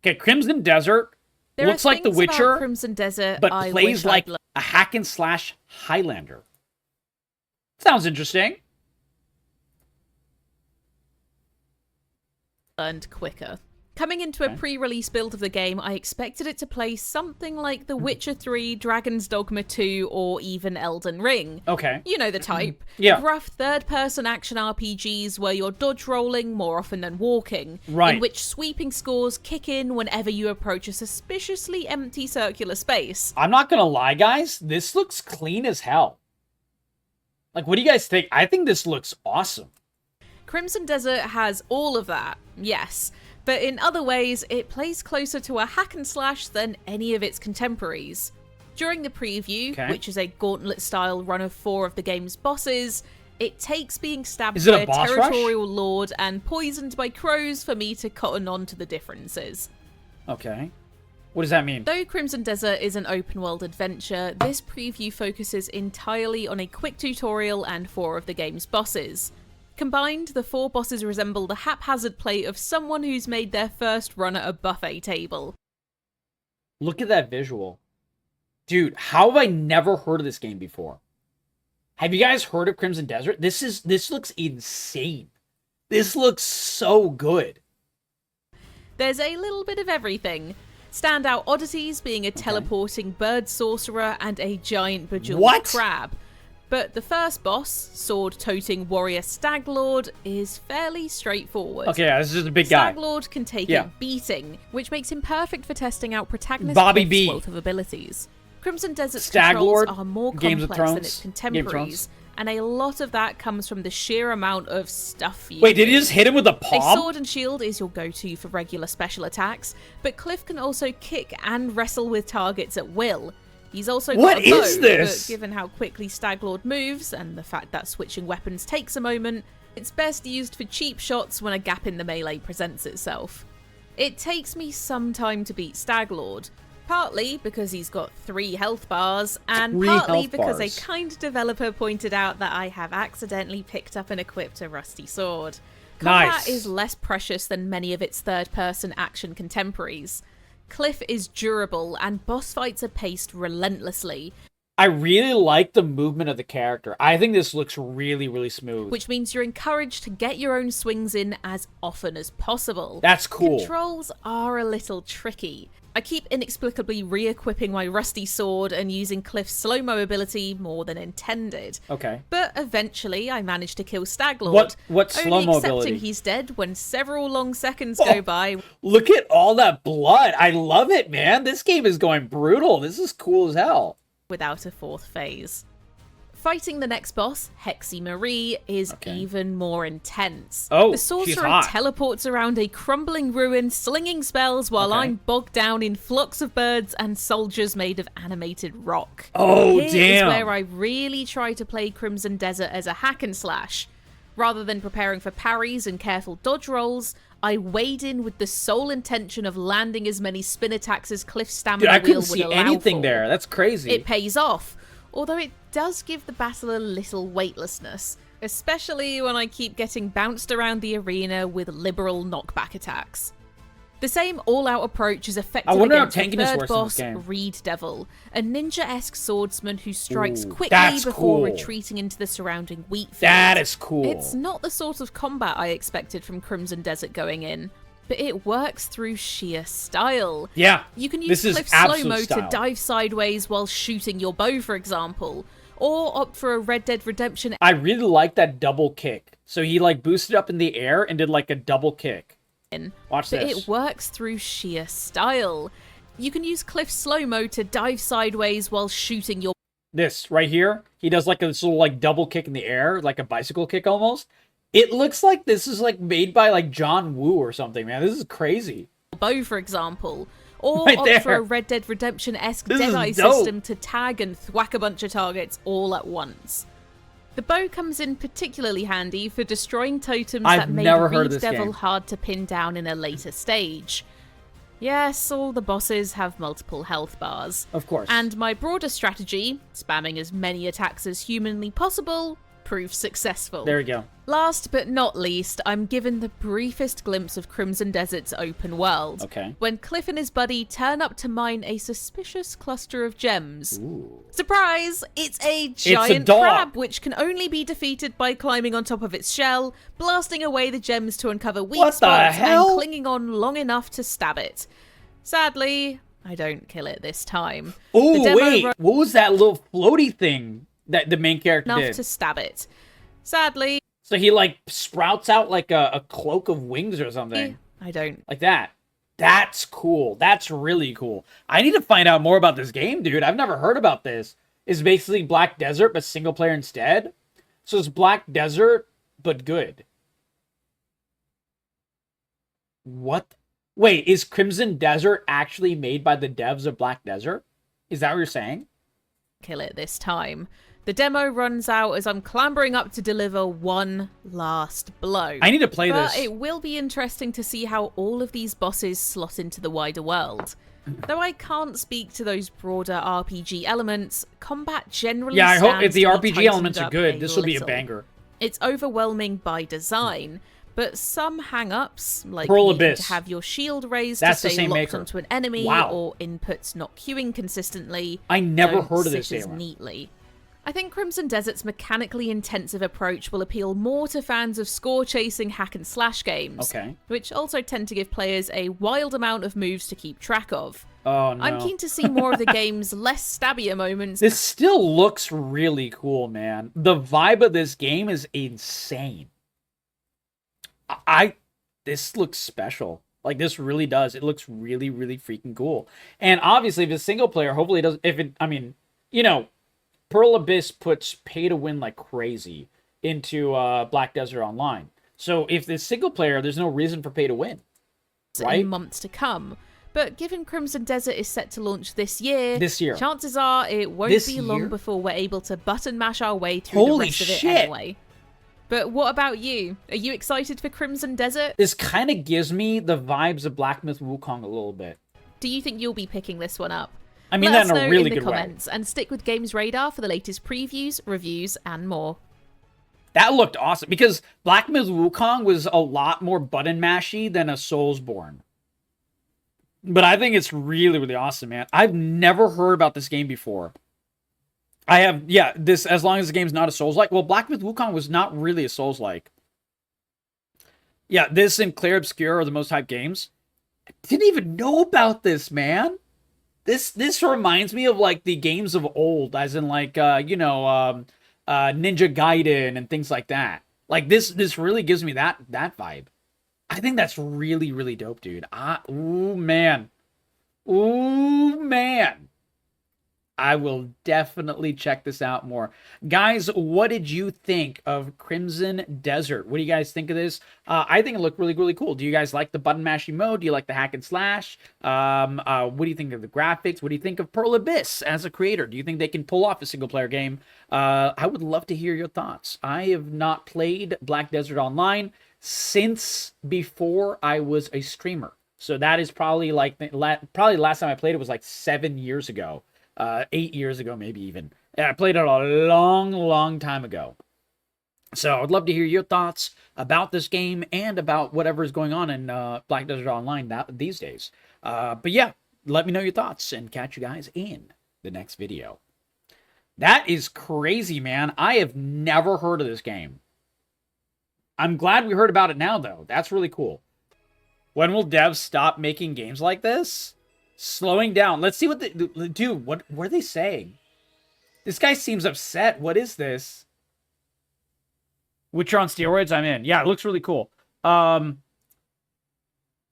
Okay, Crimson Desert looks like The Witcher, Crimson Desert, but plays like a hack and slash Highlander. Sounds interesting. Learned quicker. Coming into a pre-release build of the game, I expected it to play something like The Witcher 3, Dragon's Dogma 2, or even Elden Ring. Okay. You know the type. Yeah. Gruff third-person action RPGs where you're dodge rolling more often than walking. Right. In which sweeping scores kick in whenever you approach a suspiciously empty circular space. I'm not gonna lie, guys. This looks clean as hell. Like, what do you guys think? I think this looks awesome. Crimson Desert has all of that, yes. But in other ways, it plays closer to a hack and slash than any of its contemporaries. During the preview, which is a gauntlet-style run of 4 of the game's bosses, it takes being stabbed by a territorial lord and poisoned by crows for me to cotton on to the differences. Okay. What does that mean? Though Crimson Desert is an open-world adventure, this preview focuses entirely on a quick tutorial and 4 of the game's bosses. Combined, the 4 bosses resemble the haphazard play of someone who's made their first run at a buffet table. Look at that visual. Dude, how have I never heard of this game before? Have you guys heard of Crimson Desert? This looks insane. This looks so good. There's a little bit of everything. Standout oddities being a teleporting bird sorcerer and a giant bejeweled crab. But the first boss, sword-toting warrior Staglord, is fairly straightforward. Okay, yeah, this is just a big guy. Staglord can take a beating, which makes him perfect for testing out protagonist Cliff's wealth of abilities. Crimson Desert's controls are more complex than its contemporaries, and a lot of that comes from the sheer amount of stuff you Wait, did he just hit him with a palm? A sword and shield is your go-to for regular special attacks, but Cliff can also kick and wrestle with targets at will. He's also got a bow, but given how quickly Staglord moves, and the fact that switching weapons takes a moment, it's best used for cheap shots when a gap in the melee presents itself. It takes me some time to beat Staglord, partly because he's got 3 health bars, and partly because a kind developer pointed out that I have accidentally picked up and equipped a rusty sword. Combat is less precious than many of its third-person action contemporaries. Cliff is durable, and boss fights are paced relentlessly. I really like the movement of the character. I think this looks really, really smooth. Which means you're encouraged to get your own swings in as often as possible. That's cool. Controls are a little tricky. I keep inexplicably re-equipping my rusty sword and using Cliff's slow-mo ability more than intended. Okay. But eventually I managed to kill Staglord. What slow-mo ability? Only accepting he's dead when several long seconds go by. Look at all that blood. I love it, man. This game is going brutal. This is cool as hell. Without a 4th phase. Fighting the next boss, Hexy Marie, is even more intense. Oh, the sorcerer teleports around a crumbling ruin, slinging spells while I'm bogged down in flocks of birds and soldiers made of animated rock. Oh, Here damn. is where I really try to play Crimson Desert as a hack and slash. Rather than preparing for parries and careful dodge rolls, I wade in with the sole intention of landing as many spin attacks as Cliff's stamina wheel would allow for. I couldn't see anything there. That's crazy. It pays off. Although it does give the battle a little weightlessness, especially when I keep getting bounced around the arena with liberal knockback attacks. The same all-out approach is effective against the third boss, Reed Devil, a ninja-esque swordsman who strikes quickly before retreating into the surrounding wheat field. That is cool. It's not the sort of combat I expected from Crimson Desert going in, but it works through sheer style. Yeah, you can use Cliff's slow-mo to dive sideways while shooting your bow, for example, or opt for a Red Dead Redemption. I really like that double kick. So he like boosted up in the air and did like a double kick. Watch this. But it works through sheer style. You can use Cliff's slow-mo to dive sideways while shooting your... This right here, he does like a little like double kick in the air, like a bicycle kick almost. It looks like this is like made by like John Woo or something, man. This is crazy. Bow, for example. Or opt for a Red Dead Redemption-esque Deadeye system to tag and thwack a bunch of targets all at once. The bow comes in particularly handy for destroying totems that made Reed Devil hard to pin down in a later stage. Yes, all the bosses have multiple health bars. Of course. And my broader strategy, spamming as many attacks as humanly possible, prove successful. There we go. Last but not least, I'm given the briefest glimpse of Crimson Desert's open world. Okay. When Cliff and his buddy turn up to mine a suspicious cluster of gems. Ooh. Surprise! It's a giant crab, which can only be defeated by climbing on top of its shell, blasting away the gems to uncover weak spots, and clinging on long enough to stab it. Sadly, I don't kill it this time. Oh, wait. What was that little floaty thing that the main character did? Enough to stab it. Sadly. So he, like, sprouts out like a cloak of wings or something. I don't. Like that. That's cool. That's really cool. I need to find out more about this game, dude. I've never heard about this. It's basically Black Desert, but single player instead. So it's Black Desert, but good. What? Wait, is Crimson Desert actually made by the devs of Black Desert? Is that what you're saying? Kill it this time. The demo runs out as I'm clambering up to deliver one last blow. I need to play this. But it will be interesting to see how all of these bosses slot into the wider world. Though I can't speak to those broader RPG elements, combat generally I hope if the stands to be RPG elements are tightened good, up this will be a little. banger. It's overwhelming by design, but some hang-ups, like Pearl needing Abyss. to have your shield raised That's to the stay same locked maker. onto an enemy, Wow. or inputs not queuing consistently, I never don't heard of this sit as game. neatly. I think Crimson Desert's mechanically intensive approach will appeal more to fans of score-chasing hack-and-slash games, which also tend to give players a wild amount of moves to keep track of. Oh, no. I'm keen to see more of the game's less stabbier moments. This still looks really cool, man. The vibe of this game is insane. This looks special. Like, this really does. It looks really, really freaking cool. And obviously, if it's single player, hopefully it doesn't... I mean, you know, Pearl Abyss puts pay to win like crazy into Black Desert Online. So if it's single player, there's no reason for pay to win. Right? In months to come. But given Crimson Desert is set to launch this year, chances are it won't be long before we're able to button mash our way through the rest of it anyway. But what about you? Are you excited for Crimson Desert? This kind of gives me the vibes of Black Myth Wukong a little bit. Do you think you'll be picking this one up? I mean Let that us in a really know in good the way. comments and stick with Games Radar for the latest previews, reviews, and more. That looked awesome because Black Myth Wukong was a lot more button mashy than a Soulsborne. But I think it's really, really awesome, man. I've never heard about this game before. I have, this, as long as the game's not a Souls-like. Well, Black Myth Wukong was not really a Souls-like. Yeah, this and Clair Obscur are the most hyped games. I didn't even know about this, man. This reminds me of, like, the games of old, as in, like, Ninja Gaiden and things like that. Like, this really gives me that vibe. I think that's really, really dope, dude. Ooh, man. Ooh, man. I will definitely check this out more. Guys, what did you think of Crimson Desert? What do you guys think of this? I think it looked really, really cool. Do you guys like the button mashing mode? Do you like the hack and slash? What do you think of the graphics? What do you think of Pearl Abyss as a creator? Do you think they can pull off a single-player game? I would love to hear your thoughts. I have not played Black Desert Online since before I was a streamer. So that is probably like, probably the last time I played it was like 7 years ago. 8 years ago, maybe even. And I played it a long, long time ago. So I'd love to hear your thoughts about this game and about whatever is going on in Black Desert Online these days. But yeah, let me know your thoughts and catch you guys in the next video. That is crazy, man. I have never heard of this game. I'm glad we heard about it now, though. That's really cool. When will devs stop making games like this? Slowing down. Let's see what dude, what are they saying? This guy seems upset. What is this? Witcher on steroids? I'm in. Yeah, it looks really cool. When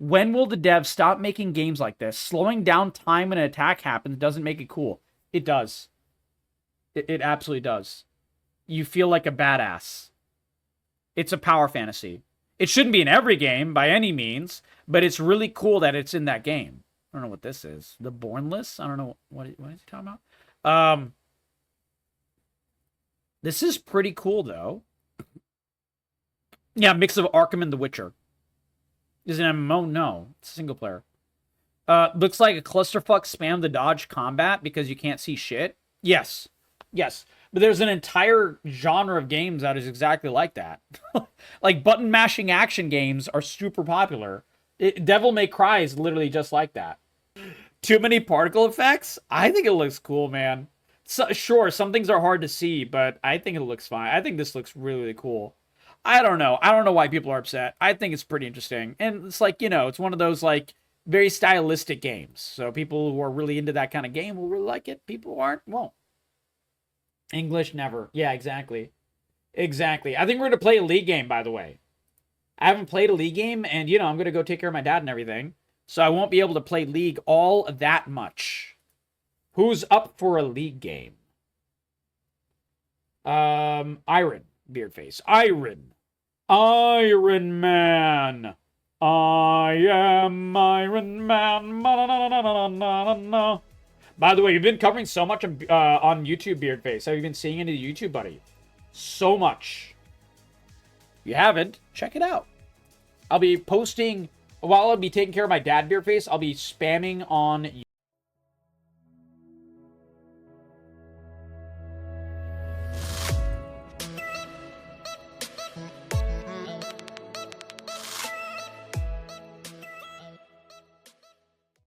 will the devs stop making games like this? Slowing down time when an attack happens doesn't make it cool. It does. It absolutely does. You feel like a badass. It's a power fantasy. It shouldn't be in every game by any means, but it's really cool that it's in that game. I don't know what this is. The Bornless? I don't know. What is he talking about? This is pretty cool, though. Yeah, mix of Arkham and The Witcher. Is it an MMO? No. It's a single player. Looks like a clusterfuck spam the dodge combat because you can't see shit. Yes. Yes, but there's an entire genre of games that is exactly like that. Like button mashing action games are super popular. Devil May Cry is literally just like that. Too many particle effects? I think it looks cool, man. So, sure, some things are hard to see, but I think it looks fine. I think this looks really, really cool. I don't know. I don't know why people are upset. I think it's pretty interesting. And it's like, you know, it's one of those, like, very stylistic games. So people who are really into that kind of game will really like it. People who aren't, won't. English, never. Yeah, exactly. Exactly. I think we're going to play a League game, by the way. I haven't played a League game, and, you know, I'm going to go take care of my dad and everything. So I won't be able to play League all that much. Who's up for a League game? Iron. Beardface. Iron. Iron Man. I am Iron Man. By the way, you've been covering so much on YouTube, Beardface. Have you been seeing any YouTube, buddy? So much. If you haven't, check it out. I'll be posting, while I'll be taking care of my dad, Beardface, I'll be spamming on